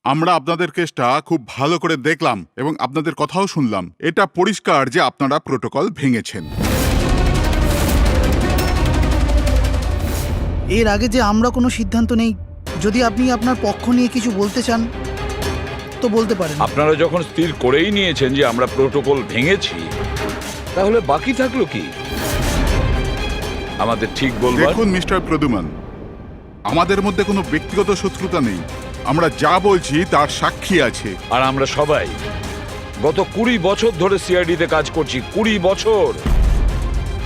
আমরা আপনাদের কেসটা খুব ভালো করে দেখলাম এবং আপনাদের কথাও শুনলাম। এটা পরিষ্কার যে আপনারা প্রোটোকল ভেঙেছেন। এর আগে যে আমরা কোনো সিদ্ধান্ত নেই, যদি আপনি আপনার পক্ষ নিয়ে কিছু বলতে চান তো বলতে পারেন। আপনারা যখন স্থির করেই নিয়েছেন যে আমরা প্রোটোকল ভেঙেছি, তাহলে বাকি থাকলো কি? আমাদের ঠিক বলবার। দেখুন মিস্টার প্রদ্যুমান, আমাদের মধ্যে কোনো ব্যক্তিগত শত্রুতা নেই। আমরা যা বলছি তার সাক্ষী আছে। আর আমরা সবাই গত 20 বছর ধরে সিআইডিতে কাজ করছি। 20 বছর।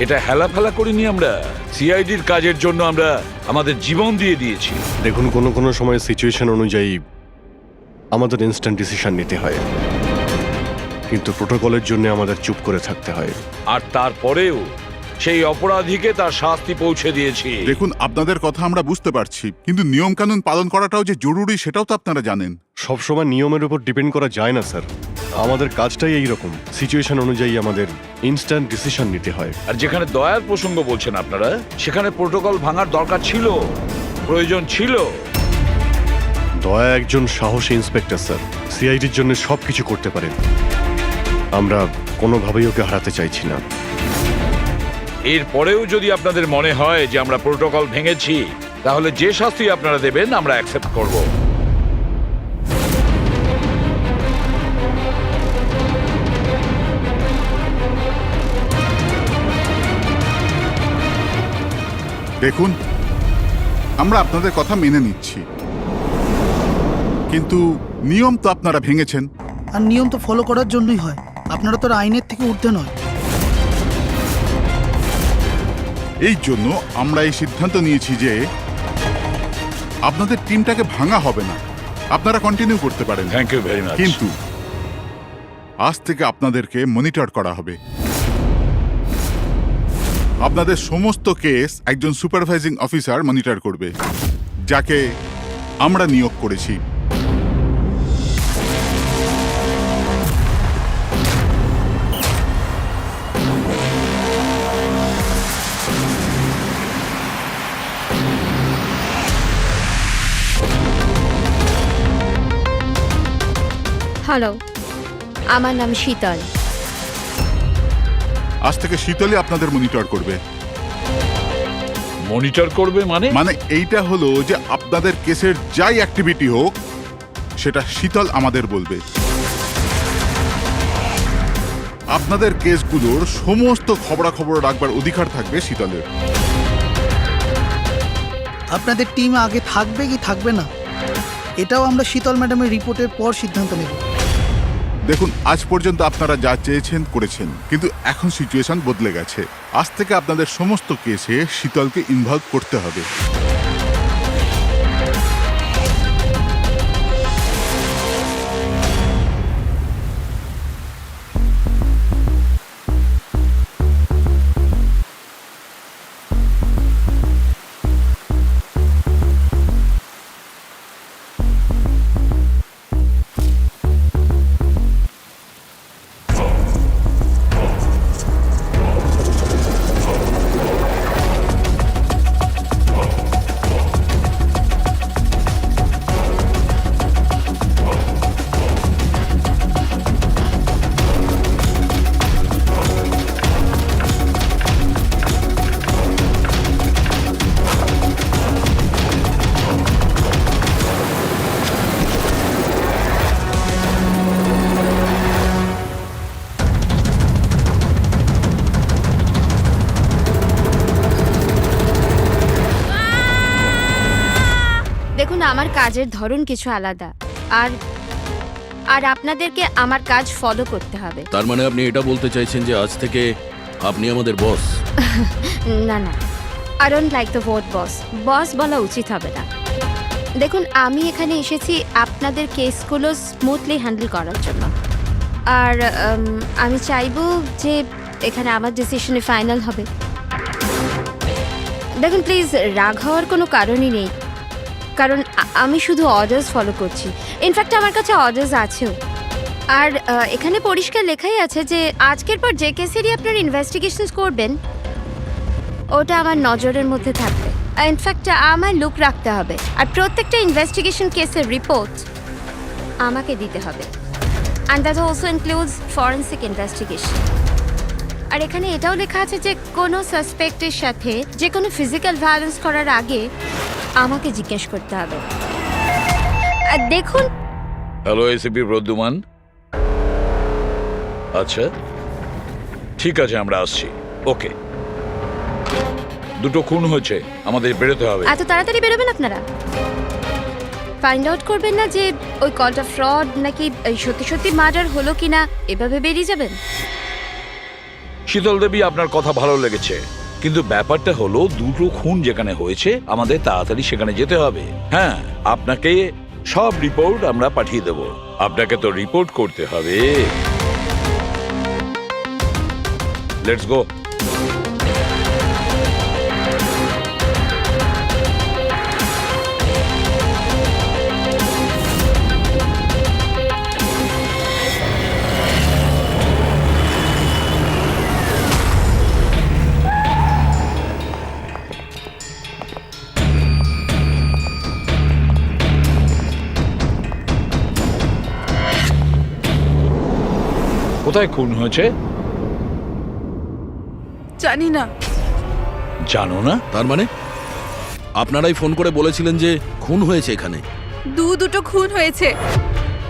এটা হেলাফেলা করিনি আমরা। সিআইডির কাজের জন্য আমরা আমাদের জীবন দিয়ে দিয়েছি। দেখুন, কোনো সময় সিচুয়েশন অনুযায়ী আমাদের ইনস্ট্যান্ট ডিসিশন নিতে হয়, কিন্তু প্রোটোকলের জন্য আমাদের চুপ করে থাকতে হয়। আর তারপরেও সেই অপরাধীকে তার শাস্তি পৌঁছে দিয়েছি। দেখুন, আপনাদের কথা আমরা বুঝতে পারছি, কিন্তু নিয়ম কানুন পালন করাটাও যে জরুরি সেটাও তো আপনারা জানেন। সবসময় নিয়মের উপর ডিপেন্ড করা যায় না স্যার। আমাদের কাজটাই এইরকম, সিচুয়েশন অনুযায়ী আমাদের ইনস্ট্যান্ট ডিসিশন নিতে হয়। আর যেখানে দয়ার প্রসঙ্গ বলছেন আপনারা, সেখানে প্রোটোকল ভাঙার দরকার ছিল, প্রয়োজন ছিল। দয়া একজন সাহসী ইন্সপেক্টর স্যার, সিআইডির জন্য সবকিছু করতে পারেন। আমরা কোনোভাবেই ওকে হারাতে চাইছি না। এরপরেও যদি আপনাদের মনে হয় যে আমরা প্রোটোকল ভেঙেছি, তাহলে যে শাস্তি আপনারা দেবেন আমরা অ্যাকসেপ্ট করব। দেখুন, আমরা আপনাদের কথা মেনে নিচ্ছি, কিন্তু নিয়ম তো আপনারা ভেঙেছেন। আর নিয়ম তো ফলো করার জন্যই হয়, আপনারা তো আর আইনের থেকে ঊর্ধ্বে নয়। এই জন্য আমরা এই সিদ্ধান্ত নিয়েছি যে আপনাদের টিমটাকে ভাঙা হবে না, আপনারা কন্টিনিউ করতে পারেন। Thank you very much. কিন্তু আজ থেকে আপনাদেরকে মনিটর করা হবে। আপনাদের সমস্ত কেস একজন সুপারভাইজিং অফিসার মনিটর করবে, যাকে আমরা নিয়োগ করেছি। হ্যালো, আমার নাম শীতল। আজ থেকে শীতলই আপনাদের মনিটর করবে। মনিটর করবে মানে? মানে এইটা হলো যে আপনাদের কেসের যাই অ্যাক্টিভিটি হোক সেটা শীতল আমাদের বলবে। আপনাদের কেসগুলোর সমস্ত খবরাখবর রাখবার অধিকার থাকবে শীতলের। আপনাদের টিম আগে থাকবে কি থাকবে না, এটাও আমরা শীতল ম্যাডামের রিপোর্টের পর সিদ্ধান্ত নেব। দেখুন, আজ পর্যন্ত আপনারা যা চেয়েছেন করেছেন, কিন্তু এখন সিচুয়েশন বদলে গেছে। আজ থেকে আপনাদের সমস্ত কেসে শীতলকে ইনভলভ করতে হবে। দেখুন, আমার কাজের ধরন কিছু আলাদা, আর আর আপনাদেরকে আমার কাজ ফলো করতে হবে। তার মানে আপনি এটা বলতে চাইছেন যে আজ থেকে আপনি আমাদের বস? না না, I don't like the word boss. Boss বলা উচিত হবে না। দেখুন, আমি এখানে এসেছি আপনাদের কেসগুলো স্মুথলি হ্যান্ডেল করার জন্য, আর আমি চাইবো যে এখানে আমার ডিসিশনে ফাইনাল হবে। দেখুন প্লিজ, রাগ হওয়ার কোনো কারণই নেই, কারণ আমি শুধু অর্ডার্স ফলো করছি। ইনফ্যাক্ট আমার কাছে অর্ডার্স আছেও। আর এখানে পরিষ্কার লেখাই আছে যে আজকের পর যে কেসেরই আপনার ইনভেস্টিগেশনস করবেন ওটা আমার নজরের মধ্যে থাকবে। ইনফ্যাক্ট আমার লুক রাখতে হবে, আর প্রত্যেকটা ইনভেস্টিগেশন কেসের রিপোর্ট আমাকে দিতে হবে। And that also includes forensic investigation. আর এখানে এটাও লেখা আছে যে কোনো সাসপেক্টের সাথে যে কোনো ফিজিক্যাল ভায়োলেন্স করার আগে আমাকে জিজ্ঞেস করতে হবে। আর দেখুন, হ্যালো এসিপি প্রদ্যুমান। আচ্ছা ঠিক আছে, আমরা আসছি। ওকে, দুটো খুন হয়েছে, আমাদের বেরোতে হবে। এত তাড়াতাড়ি বেরোবেন আপনারা? ফাইন্ড আউট করবেন না যে ওই কলটা ফ্রড নাকি সত্যি সত্যি মার্ডার হলো কিনা, এভাবে বেরিয়ে যাবেন? শীতল দেবী, আপনার কথা ভালো লেগেছে, কিন্তু ব্যাপারটা হলো দুটো খুন যেখানে হয়েছে আমাদের তাড়াতাড়ি সেখানে যেতে হবে। হ্যাঁ, আপনাকে সব রিপোর্ট আমরা পাঠিয়ে দেব। আপনাকে তো রিপোর্ট করতে হবে। Let's go. কোথায় খুন হয়েছে জানি না। জানো না? তার মানে আপনারাই ফোন করে বলেছিলেন যে খুন হয়েছে এখানে? দুটো খুন হয়েছে,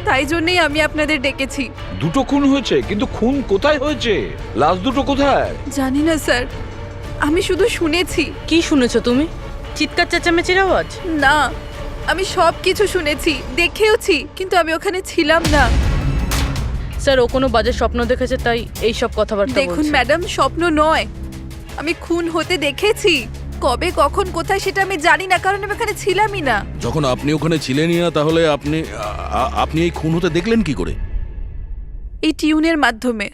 তাই জন্যই আমি আপনাদের ডেকেছি। দুটো খুন হয়েছে, কিন্তু খুন কোথায় হয়েছে? লাশ দুটো কোথায়? জানি না স্যার, আমি শুধু শুনেছি। কি শুনেছো তুমি? চিৎকার চেঁচামেচির আওয়াজ? না, আমি সব কিছু শুনেছি, দেখেওছি, কিন্তু আমি ওখানে ছিলাম না। স্যার, ও কোনো বাজে স্বপ্ন দেখেছে, তাই এই সব কথাবার্তা দেখুন বলছে। ম্যাডাম, স্বপ্ন নয়, আমি খুন হতে দেখেছি। কবে, কখন, কোথায় সেটা আমি জানি না, কারণ আমি ওখানে ছিলামই না। যখন আপনি ওখানে ছিলেনই না, তাহলে আপনি এই খুন হতে দেখলেন কি করে? এই টিউনের মাধ্যমে।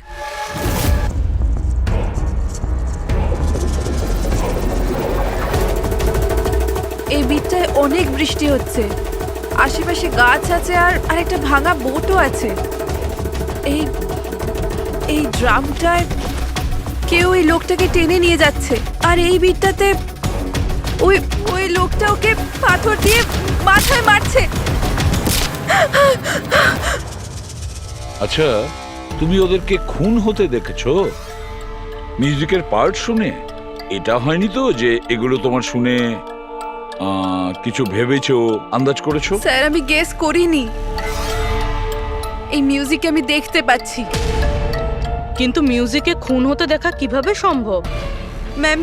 এই বিটটায় অনেক বৃষ্টি হচ্ছে, আশেপাশে গাছ আছে, আর একটা ভাঙা বোটও আছে। এই ড্রামটায় কেউ এই লোকটাকে টেনে নিয়ে যাচ্ছে, আর এই বিটটাতে ওই লোকটা ওকে পাথর দিয়ে মাথায় মারছে। আচ্ছা, তুমি ওদেরকে খুন হতে দেখেছো মিউজিকের পার্ট শুনে? এটা হয়নি তো যে এগুলো তোমার শুনে কিছু ভেবেছো, আন্দাজ করেছো? স্যার, আমি গেস করিনি। এই মিউজিক আমি দেখতে পাচ্ছি। কিন্তু মিউজিকে খুন হতে দেখা কিভাবে সম্ভব? ম্যাম,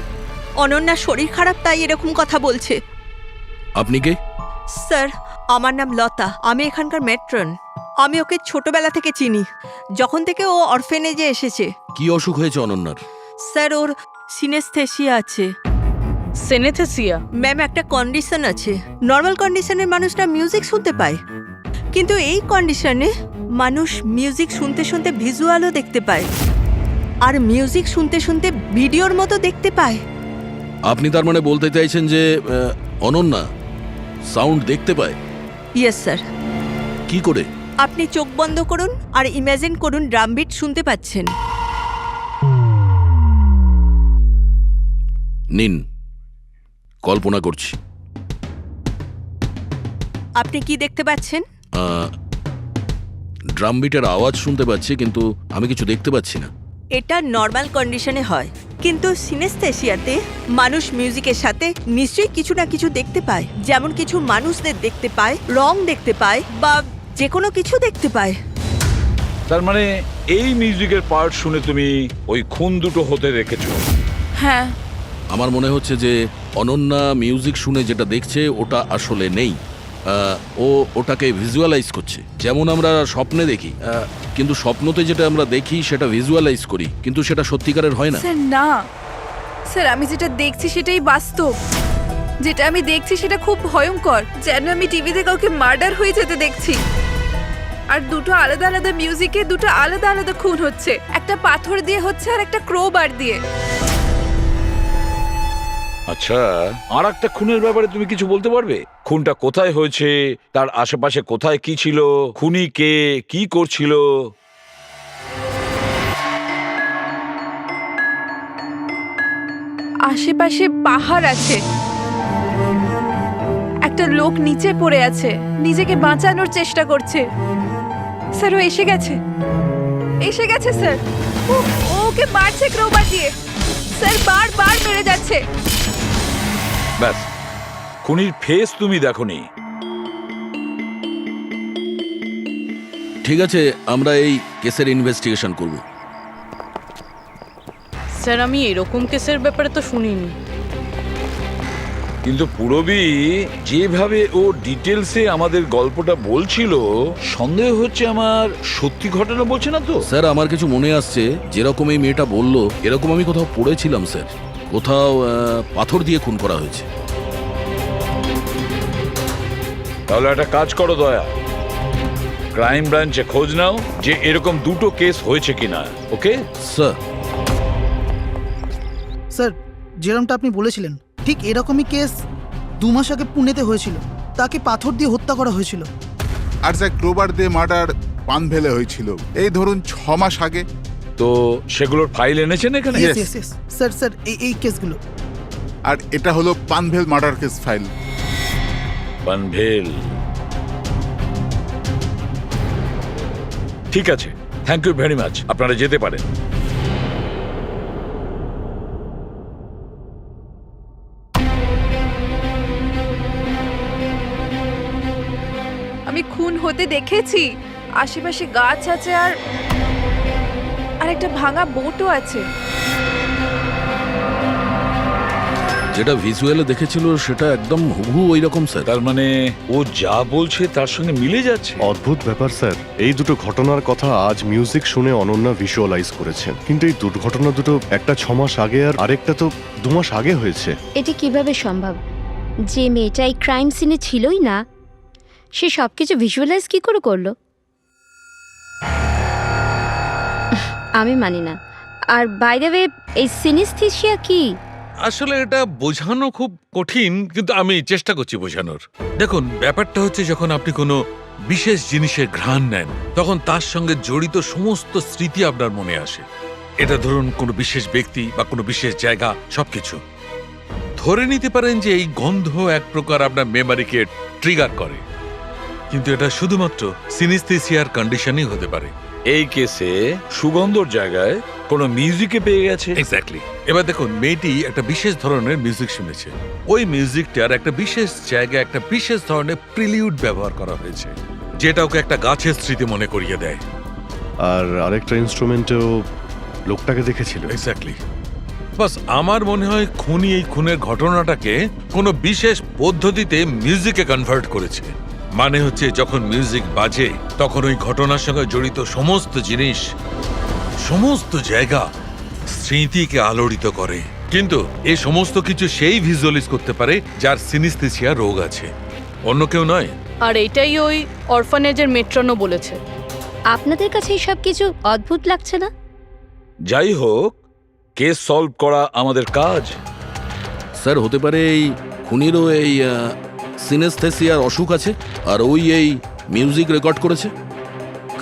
অনন্যার শরীর খারাপ, তাই এরকম কথা বলছে। আপনি কে? স্যার, আমার নাম লতা, আমি এখানকার মেট্রন। আমি ওকে ছোটবেলা থেকে চিনি, যখন থেকে ও অরফেনেজে এসেছে। কি অসুখ হয়েছে অনন্যার? স্যার, ওর সিনেস্থেসিয়া আছে। সেনেথেসিয়া? ম্যাম, একটা কন্ডিশন আছে। নর্মাল কন্ডিশনের মানুষরা মিউজিক শুনতে পায়, কিন্তু এই কন্ডিশনে মানুষ মিউজিক শুনতে শুনতে ভিজুয়ালও দেখতে পায়, আর মিউজিক শুনতে শুনতে ভিডিওর মতো দেখতে পায়। আপনি তার মানে বলতে চাইছেন যে অনন্যা সাউন্ড দেখতে পায়? Yes sir. কি করে? আপনি চোখ বন্ধ করুন আর ইমাজিন করুন ড্রাম বিট শুনতে পাচ্ছেন। নিন, কল্পনা করছি। আপনি কি দেখতে পাচ্ছেন? ড্রাম বিটের আওয়াজ শুনতে পাচ্ছি, কিন্তু আমি কিছু দেখতে পাচ্ছি না। এটা নর্মাল কন্ডিশনে হয়, কিন্তু সিনেস্থেসিয়াতে মানুষ মিউজিকের সাথে নিশ্চয়ই কিছু না কিছু দেখতে পায়। যেমন কিছু মানুষদের দেখতে পায়, রং দেখতে পায়, বা যে কোনো কিছু দেখতে পায়। তার মানে এই মিউজিকের পার্ট শুনে তুমি ওই খুন দুটো হতে দেখেছো? হ্যাঁ। আমার মনে হচ্ছে যে অনন্যা মিউজিক শুনে যেটা দেখছে ওটা আসলে নেই, ও ওটাকে ভিজুয়ালাইজ করছে, যেমন আমরা স্বপ্নে দেখি। কিন্তু স্বপ্নতে যেটা আমরা দেখি সেটা ভিজুয়ালাইজ করি, কিন্তু সেটা সত্যিকারের হয় না। স্যার না, স্যার আমি যেটা দেখছি সেটাই বাস্তব। যেটা আমি দেখছি সেটা খুব ভয়ঙ্কর, যেন আমি টিভিতে কাউকে মার্ডার হয়ে যেতে দেখছি। আর দুটো আলাদা আলাদা মিউজিকে দুটো আলাদা আলাদা খুন হচ্ছে, একটা পাথর দিয়ে হচ্ছে আর একটা ক্রোবার দিয়ে। আচ্ছা, আর একটা খুনের ব্যাপারে তুমি কিছু বলতে পারবে? খুনটা কোথায় হয়েছে, তার আশেপাশে কোথায় কি ছিল, খুনি কে, কি করছিল? আশেপাশে পাহাড় আছে, একটা লোক নিচে পড়ে আছে, নিজেকে বাঁচানোর চেষ্টা করছে। স্যার ও এসে গেছে, এসে গেছে স্যার। ও ওকে মারছে ক্রোবার দিয়ে, স্যার বারবার মেরে যাচ্ছে। ব্যাস, খুনির ফেস তুমি দেখোনি। ঠিক আছে, আমরা এই কেসের ইনভেস্টিগেশন করব। স্যার আমি এরকম কেসের ব্যাপারে তো শুনিনি। কিন্তু পুরবী যেভাবে ও ডিটেলসে আমাদের গল্পটা বলছিল, সন্দেহ হচ্ছে আমার সত্যি ঘটনা বলছে না তো। স্যার আমার কিছু মনে আসছে, যেরকম এই মেয়েটা বললো এরকম আমি কোথাও পড়েছিলাম স্যার। কোথাও পাথর দিয়ে খুন করা হয়েছে। তাহলে একটা কাজ করো দয়া, ক্রাইম ব্রাঞ্চে খোঁজ নাও যে এরকম দুটো কেস হয়েছে কিনা। Okay sir. স্যার, যেরকমটা আপনি বলেছিলেন ঠিক এরকমই কেস 2 মাস আগে পুনেতে হয়েছিল। তাকে পাথর দিয়ে হত্যা করা হয়েছিল। আর স্যার ক্রোবার দিয়ে মার্ডার পানভেলে হয়েছিল এই ধরুন 6 মাস আগে। তো সেগুলোর ফাইল এনেছেন এখানে? Yes. Yes, yes. Sir sir এই কেসগুলো। আর এটা হলো Panvel murder case file. Panvel, ঠিক আছে, থ্যাংক ইউ ভেরি মাচ। আপনারা যেতে পারেন। আমি খুন হতে দেখেছি, আশেপাশে গাছ আছে আর একটা ভাঙা বোটও আছে। যেটা ভিজুয়ালে দেখেছিল সেটা একদম হুবহু ওই রকম স্যার। তার মানে ও যা বলছে তার সঙ্গে মিলে যাচ্ছে। অদ্ভুত ব্যাপার স্যার, এই দুটো ঘটনার কথা আজ মিউজিক শুনে অনন্যা ভিজুয়ালাইজ করেছেন, কিন্তু এই দুর্ঘটনা দুটো একটা 6 মাস আগে আর আরেকটা তো 2 মাস আগে হয়েছে। এটা কিভাবে সম্ভব? যে মেয়েটা এই ক্রাইম সিনে ছিলই না, সে সব কিছু ভিজুয়ালাইজ কি করে করলো? আমি মানি না। আর বাই দ্য ওয়ে, এই সিনিস্থেসিয়া কি? আসলে এটা বোঝানো খুব কঠিন, কিন্তু আমি চেষ্টা করছি বোঝানোর। দেখুন, ব্যাপারটা হচ্ছে যখন আপনি কোনো বিশেষ জিনিসের ঘ্রাণ নেন, তখন তার সঙ্গে জড়িত সমস্ত স্মৃতি আপনার মনে আসে। এটা ধরুন কোনো বিশেষ ব্যক্তি বা কোনো বিশেষ জায়গা, সবকিছু। ধরে নিতে পারেন যে এই গন্ধ এক প্রকার আপনার মেমারিকে ট্রিগার করে, কিন্তু এটা শুধুমাত্র সিনিস্থেসিয়ার কন্ডিশনই হতে পারে। এই কেসে সুগন্ধর জায়গায় কোনো মিউজিকে পেয়ে গেছে। এক্স্যাক্টলি। এবার দেখুন, মেয়েটি একটা বিশেষ ধরনের মিউজিক শুনেছে। ওই মিউজিকটার একটা বিশেষ জায়গায় একটা বিশেষ ধরনের প্রিলিউড ব্যবহার করা হয়েছে, যেটা ওকে একটা গাছের স্মৃতি মনে করিয়ে দেয়। আর আরেকটা ইনস্ট্রুমেন্টেও লোকটাকে দেখেছিল। এক্স্যাক্টলি। বাস আমার মনে হয় খুনি এই খুনের ঘটনাটাকে কোনো বিশেষ পদ্ধতিতে মিউজিকে কনভার্ট করেছে। মানে হচ্ছে যখন মিউজিক বাজে তখন ওই ঘটনার সঙ্গে জড়িত সমস্ত জিনিস, সমস্ত জায়গা স্মৃতিকে আলোড়িত করে। কিন্তু এই সমস্ত কিছু সেই ভিজুয়ালাইজ করতে পারে যার সিনিস্থেসিয়া রোগ আছে, অন্য কেউ নয়। আর এটাই ওই অরফানেজের মেট্রনও বলেছে। আপনাদের কাছে এই সব কিছু অদ্ভুত লাগছে না? যাই হোক, কেস সলভ করা আমাদের কাজ। স্যার হতে পারে এই খুনিরও এই সিনেস্থেসিয়ার অসুখ আছে, আর ওই এই মিউজিক রেকর্ড করেছে,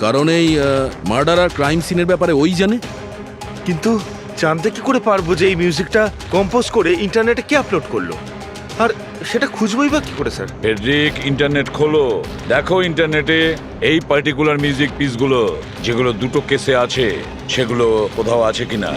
কারণ এই মার্ডার আর ক্রাইম সিনের ব্যাপারে ওই জানে। কিন্তু জানতে কি করে পারবো যে এই মিউজিকটা কম্পোজ করে ইন্টারনেটে কে আপলোড করলো? আর সেটা খুঁজবই বা কি করে স্যার? ফেডরিক, ইন্টারনেট খোলো, দেখো ইন্টারনেটে এই পার্টিকুলার মিউজিক পিসগুলো যেগুলো দুটো কেসে আছে সেগুলো কোথাও আছে কিনা।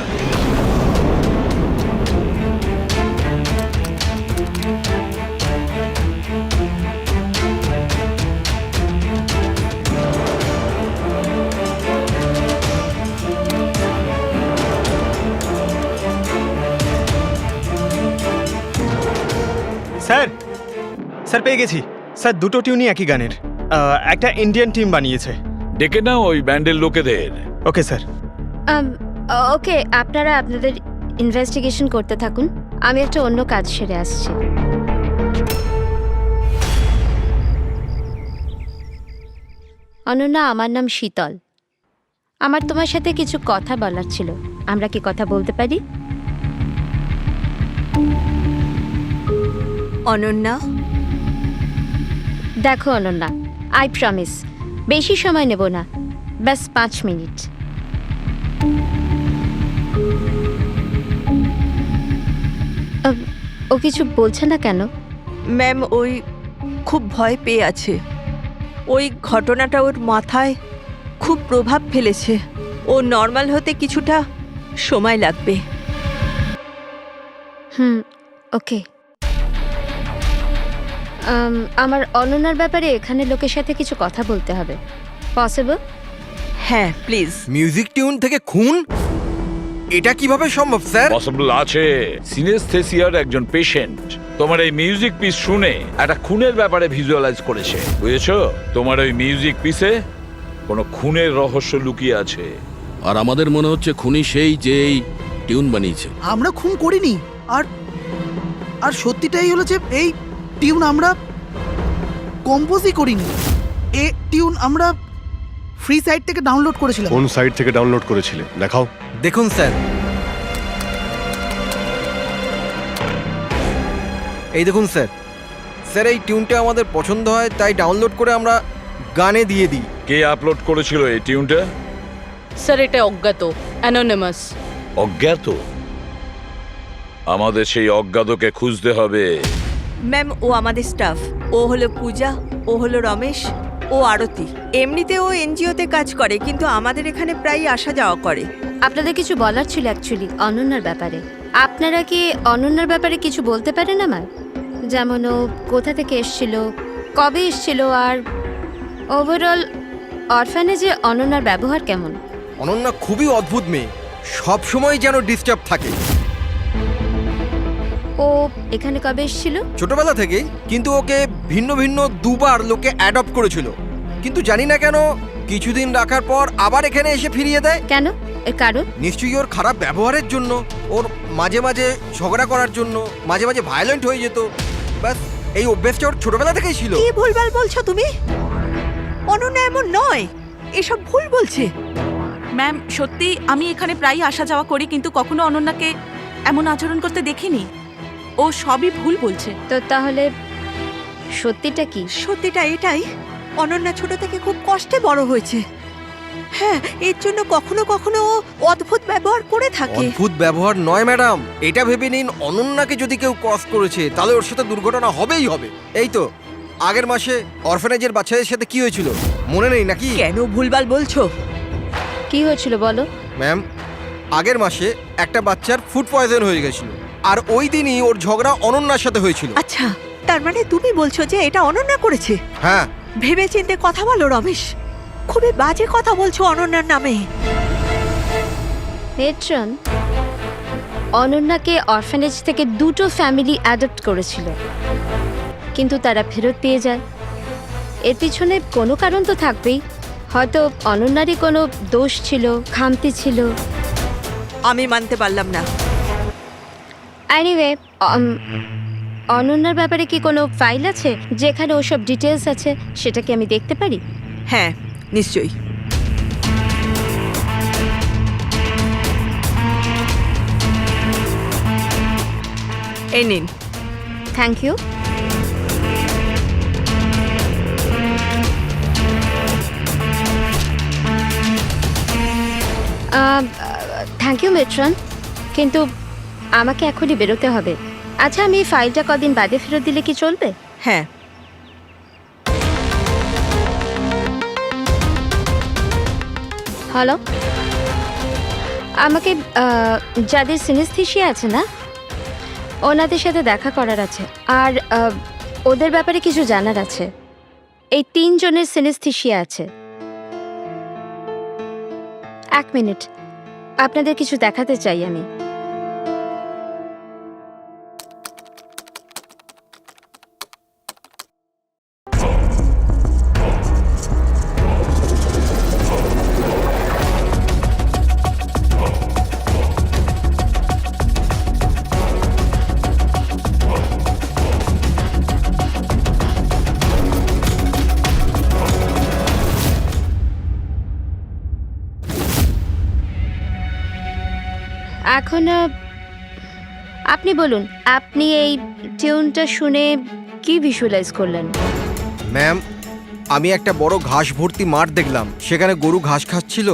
স্যার স্যার পেয়ে গেছি স্যার, দুটো টিউনই একই গানের। একটা ইন্ডিয়ান টিম বানিয়েছে। ডেকে নাও ওই ব্যান্ডের লোকেদের। Okay sir. ওকে, আপনারা আপনাদের ইনভেস্টিগেশন করতে থাকুন, আমি একটা অন্য কাজ সেরে আসছি। অনন্যা, আমার নাম শীতল। আমার তোমার সাথে কিছু কথা বলার ছিল। আমরা কি কথা বলতে পারি? অনন্যা, দেখো অনন্যা, আই প্রমিস বেশি সময় নেব না, ব্যাস 5 মিনিট। ও কিছু বলছে না কেন? ম্যাম ওই খুব ভয় পেয়ে আছে। ওই ঘটনাটা ওর মাথায় খুব প্রভাব ফেলেছে। ও নর্মাল হতে কিছুটা সময় লাগবে। ওকে। আমার অনন্যার ব্যাপারে এখানে লোকের সাথে কিছু কথা বলতে হবে। পসিবল? হ্যাঁ প্লিজ। মিউজিক টিউন থেকে খুন, এটা কিভাবে সম্ভব স্যার? পসিবল আছে। সিনেস্থেসিয়ার একজন পেশেন্ট তোমার এই মিউজিক পিস শুনে একটা খুনের ব্যাপারে ভিজুয়ালাইজ করেছে, বুঝেছো? তোমার ওই মিউজিক পিসে কোনো খুনের রহস্য লুকিয়ে আছে। আর আমাদের মনে হচ্ছে খুনি সেই যে এই টিউন বানিয়েছে। আমরা খুন করিনি। আর আর সত্যিটাই হলো যে এই টিউন আমরা কম্পোজই করিনি। এই টিউন আমরা ফ্রি সাইট থেকে ডাউনলোড করেছিলাম। কোন সাইট থেকে ডাউনলোড করেছিলে দেখাও। দেখুন স্যার, এই দেখুন স্যার। স্যার এই টিউনটা আমাদের পছন্দ হয় তাই ডাউনলোড করে আমরা গানে দিয়ে দিই। কে আপলোড করেছিল এই টিউনটা? স্যার এটা অজ্ঞাত, অ্যানোনিমাস। অজ্ঞাত? আমাদের সেই অজ্ঞাতকে খুঁজতে হবে। ম্যাম ও আমাদের স্টাফ। ও হলো পূজা, ও হলো রমেশ, ও আরতি। এমনিতে ও এনজিওতে কাজ করে, কিন্তু আমাদের এখানে প্রায় আসা যাওয়া করে। আপনাদের কিছু বলার ছিল অ্যাকচুয়ালি অনন্যার ব্যাপারে। আপনারা কি অনন্যার ব্যাপারে কিছু বলতে পারেন আমায়? যেমন ও কোথা থেকে এসেছিল, কবে এসেছিল, আর ওভারঅল অরফানেজে অনন্যার ব্যবহার কেমন? অনন্যা খুবই অদ্ভুত মেয়ে, সব সময় যেন ডিস্টার্ব থাকে। ও এখানে কবে এসেছিল? ছোটবেলা থেকেই, কিন্তু ওকে ভিন্ন ভিন্ন দুবার লোকে অ্যাডপ্ট করেছিল, কিন্তু জানি না কেন কিছুদিন রাখার পর আবার এখানে এসে ফিরিয়ে দেয়। কেন? এর কারণ? নিশ্চয়ই ওর খারাপ ব্যবহারের জন্য, ওর মাঝে মাঝে ঝগড়া করার জন্য, মাঝে মাঝে ভায়োলেন্ট হয়ে যেত। ব্যাস এই অভ্যেসটা ওর ছোটবেলা থেকেই ছিল। কি ভুলভাল বলছো তুমি? অনন্যা এমন নয়, এসব ভুল বলছে। ম্যাম সত্যি আমি এখানে প্রায়ই আসা যাওয়া করি, কিন্তু কখনো অনন্যাকে এমন আচরণ করতে দেখিনি। ও সবই ভুল বলছে। তো তাহলে সত্যিটা কি? সত্যিটা এটাই, অনন্যা ছোট থেকে খুব কষ্টে বড় হয়েছে। হ্যাঁ, এর জন্য কখনো কখনো ও অদ্ভুত ব্যবহার করে থাকে। অদ্ভুত ব্যবহার নয় ম্যাডাম, এটা ভেবে নিন অনন্যাকে যদি কেউ ক্রস করেছে তাহলে ওর সাথে দুর্ঘটনা হবেই হবে। এই তো আগের মাসে অরফানেজের বাচ্চাদের সাথে কি হয়েছিল মনে নেই নাকি? কেন ভুলভাল বলছো? কি হয়েছিল বলো। ম্যাম আগের মাসে একটা বাচ্চার ফুড পয়জন হয়ে গেছিল, আর ওই দিনই ওর ঝগড়া অনন্যার সাথে হয়েছিল। আচ্ছা, তার মানে তুমি বলছো যে এটা অনন্যা করেছে? হ্যাঁ। ভেবে চিন্তে কথা বলো রমেশ, খুবই বাজে কথা বলছো অনন্যার নামে। পেট্রন, অনন্যাকে অরফানেজ থেকে দুটো ফ্যামিলি অ্যাডপ্ট করেছিল, কিন্তু তারা ফেরত পেয়ে যায়। এর পিছনে কোনো কারণ তো থাকবেই। হয়তো অনন্যারই কোনো দোষ ছিল, খামতি ছিল। আমি মানতে পারলাম না। এনিওয়ে, অনন্যার ব্যাপারে কি কোনো ফাইল আছে যেখানে ওসব ডিটেলস আছে? সেটা কি আমি দেখতে পারি? হ্যাঁ নিশ্চয়ই। এই নিন। Thank you. Thank you matron, কিন্তু আমাকে এখনই বেরোতে হবে। আচ্ছা, আমি এই ফাইলটা কদিন বাদে ফেরত দিলে কি চলবে? হ্যাঁ। হ্যালো, আমাকে যাদের সিনেস্থেসিয়া আছে না, ওনাদের সাথে দেখা করার আছে, আর ওদের ব্যাপারে কিছু জানার আছে। এই 3 জনের সিনেস্থেসিয়া আছে। 1 মিনিট, আপনাদের কিছু দেখাতে চাই আমি। এখন আপনি বলুন, আপনি এই টিউনটা শুনে কি ভিজুয়ালাইজ করলেন? ম্যাম আমি একটা বড় ঘাস ভর্তি মাঠ দেখলাম, সেখানে গরু ঘাস খাচ্ছিল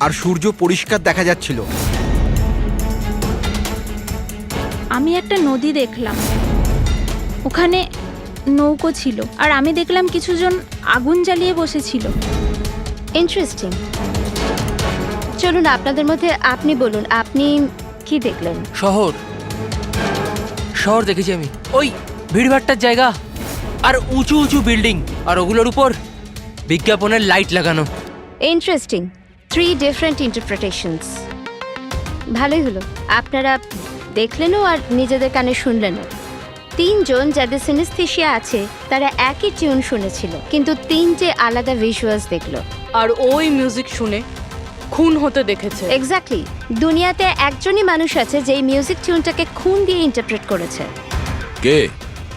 আর সূর্য পরিষ্কার দেখা যাচ্ছিল। আমি একটা নদী দেখলাম, ওখানে নৌকো ছিল, আর আমি দেখলাম কিছুজন আগুন জ্বালিয়ে বসেছিল। ইন্টারেস্টিং। চলুন আপনাদের মধ্যে আপনি বলুন, আপনি কি দেখলেন? শহর শহর দেখেছি আমি, ওই ভিড়ভাট্টার জায়গা আর উঁচু উঁচু বিল্ডিং আর ওগুলোর উপর বিজ্ঞাপনের লাইট লাগানো। ইন্টারেস্টিং। 3 different interpretations. ভালোই হলো, আপনারা দেখলেনও আর নিজেদের কানে শুনলেনও। 3 জন যাদের সিনেস্থেশিয়া আছে তারা একই টিউন শুনেছিল, কিন্তু 3টে আলাদা ভিজুয়ালস দেখলো। আর ওই মিউজিক শুনে খুন হতে দেখেছে। এক্স্যাক্টলি। দুনিয়াতে একজনই মানুষ আছে যে এই মিউজিক টিউনটাকে খুন দিয়ে ইন্টারপ্রেট করেছে। কে?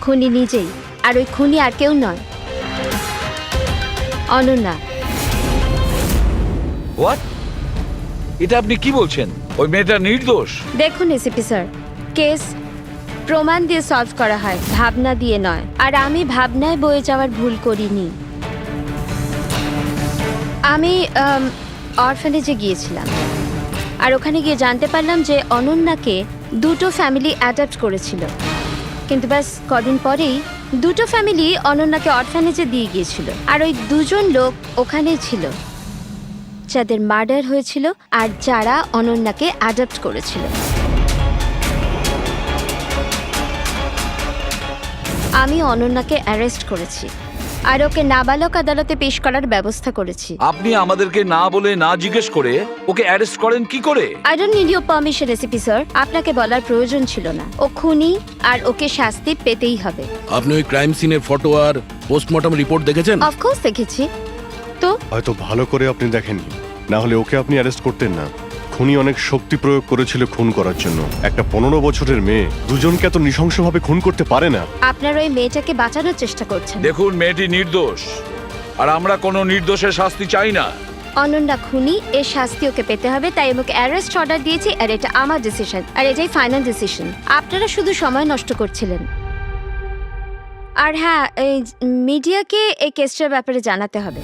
খুনি নিজেই। আর ওই খুনি আর কেউ নয়, অনন্যা। হোয়াট? এটা আপনি কি বলছেন? ওই মেয়েটা নির্দোষ? দেখুন এসিপি স্যার, কেস প্রমাণ দিয়ে সলভ করা হয়, ভাবনা দিয়ে নয়। আর আমি ভাবনায় বয়ে যাওয়ার ভুল করিনি। আমি অরফানেজে গিয়েছিলাম, আর ওখানে গিয়ে জানতে পারলাম যে অনন্যাকে 2টো ফ্যামিলি অ্যাডাপ্ট করেছিল। কিন্তু ব্যাস কদিন পরেই 2টো ফ্যামিলি অনন্যাকে অরফানেজে দিয়ে গিয়েছিল। আর ওই 2জন লোক ওখানেই ছিল যাদের মার্ডার হয়েছিল আর যারা অনন্যাকে অ্যাডাপ্ট করেছিল। আমি অনন্যাকে অ্যারেস্ট করেছি আর ওকে নাবালক আদালতে পেশ করার ব্যবস্থা করেছি। আপনি আমাদেরকে না বলে না জিজ্ঞেস করে ওকে অ্যারেস্ট করেন কি করে? I don't need your permission ACP sir, আপনাকে বলার প্রয়োজন ছিল না। ও খুনি আর ওকে শাস্তি পেতেই হবে। আপনি ওই ক্রাইম সিনের ফটো আর পোস্টমর্টম রিপোর্ট দেখেছেন? অফকোর্স দেখেছি। তো হয়তো ভালো করে আপনি দেখেননি, না হলে ওকে আপনি অ্যারেস্ট করতেন না। খুনি অনেক শক্তি প্রয়োগ করেছিল খুন করার জন্য। একটা 15 বছরের মেয়ে 2জনকে এত নৃশংসভাবে খুন করতে পারে না। আপনারা ওই মেয়েটাকে বাঁচানোর চেষ্টা করছেন। দেখুন, মেয়েটি নির্দোষ আর আমরা কোনো নির্দোষের শাস্তি চাই না। অনন্যা খুনি, এর শাস্তি ওকে পেতে হবে, তাই আমাকে অ্যারেস্ট অর্ডার দিয়েছি। আর এটা আমার ডিসিশন, আর এটাই ফাইনাল ডিসিশন। আপনারা শুধু সময় নষ্ট করছিলেন। আর হ্যাঁ, এই মিডিয়াকে এই কেসটার ব্যাপারে জানাতে হবে।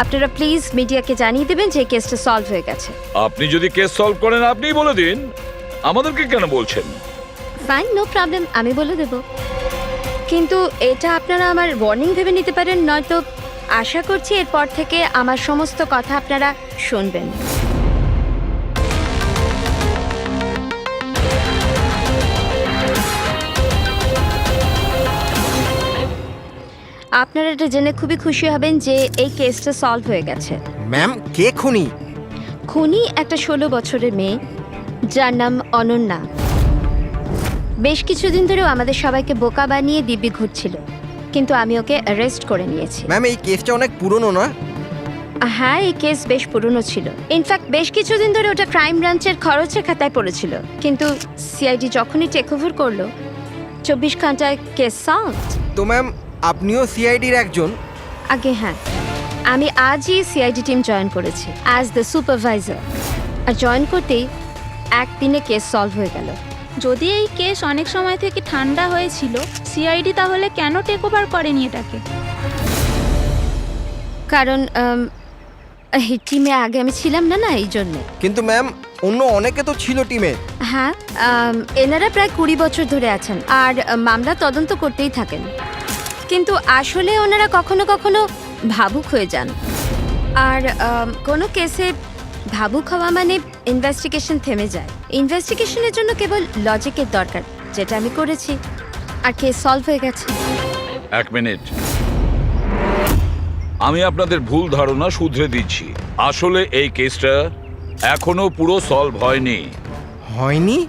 আপনারা প্লিজ মিডিয়াকে জানিয়ে দেবেন যে এই কেসটা সলভ হয়ে গেছে। আপনি যদি কেস সলভ করেন আপনিই বলে দিন, আমাদেরকে কেন বলছেন? ফাইন, নো প্রবলেম, আমি বলে দেব। কিন্তু এটা আপনারা আমার ওয়ার্নিং ভেবে নিতে পারেন, নয়তো আশা করছি এরপর থেকে আমার সমস্ত কথা আপনারা শুনবেন। আপনারা এটা জেনে খুবই খুশি হবেন যে এই কেসটা সলভ হয়ে গেছে। ম্যাম, কে খুনি? খুনি একটা 16 বছরের মেয়ে যার নাম অনন্যা। বেশ কিছুদিন ধরেও আমাদের সবাইকে বোকা বানিয়ে দিব্যি ঘুরছিল, কিন্তু আমি ওকে অ্যারেস্ট করে নিয়েছি। ম্যাম, এই কেসটা অনেক পুরনো না? হ্যাঁ, এই কেস বেশ পুরনো ছিল। ইনফ্যাক্ট বেশ কিছুদিন ধরে ওটা ক্রাইম ব্রাঞ্চের খরচের খাতায় পড়েছিল, কিন্তু সিআইডি যখনই টেক ওভার করলো 24 ঘন্টায় কেস সলভ। তো ম্যাম, আপনিও সিআইডির একজন? আগে হ্যাঁ, আমি আজই সিআইডি টিম জয়েন করেছি অ্যাজ দ্য সুপারভাইজার। আর জয়েন করতেই একদিনে কেস সলভ হয়ে গেল। যদি এই কেস অনেক সময় থেকে ঠান্ডা হয়েছিল, সিআইডি তাহলে কেন টেক ওভার করেনি এটাকে? কারণ এই টিমে আগে আমি ছিলাম না, এই জন্যে। কিন্তু ম্যাম, অন্য অনেকে তো ছিল টিমে। হ্যাঁ, এনারা প্রায় 20 বছর ধরে আছেন আর মামলা তদন্ত করতেই থাকেন। কিন্তু আসলে ওনারা কখনো কখনো ভাবুক হয়ে যান। আর কোনো কেসে ভাবুক হওয়া মানে ইনভেস্টিগেশন থেমে যায়। ইনভেস্টিগেশনের জন্য কেবল লজিকের দরকার, যেটা আমি করেছি, আর কেস সলভ হয়ে গেছে। 1 মিনিট, আমি আপনাদের ভুল ধারণা শুধরে দিচ্ছি। আসলে এই কেসটা এখনো পুরো সলভ হয়নি। হয়নি?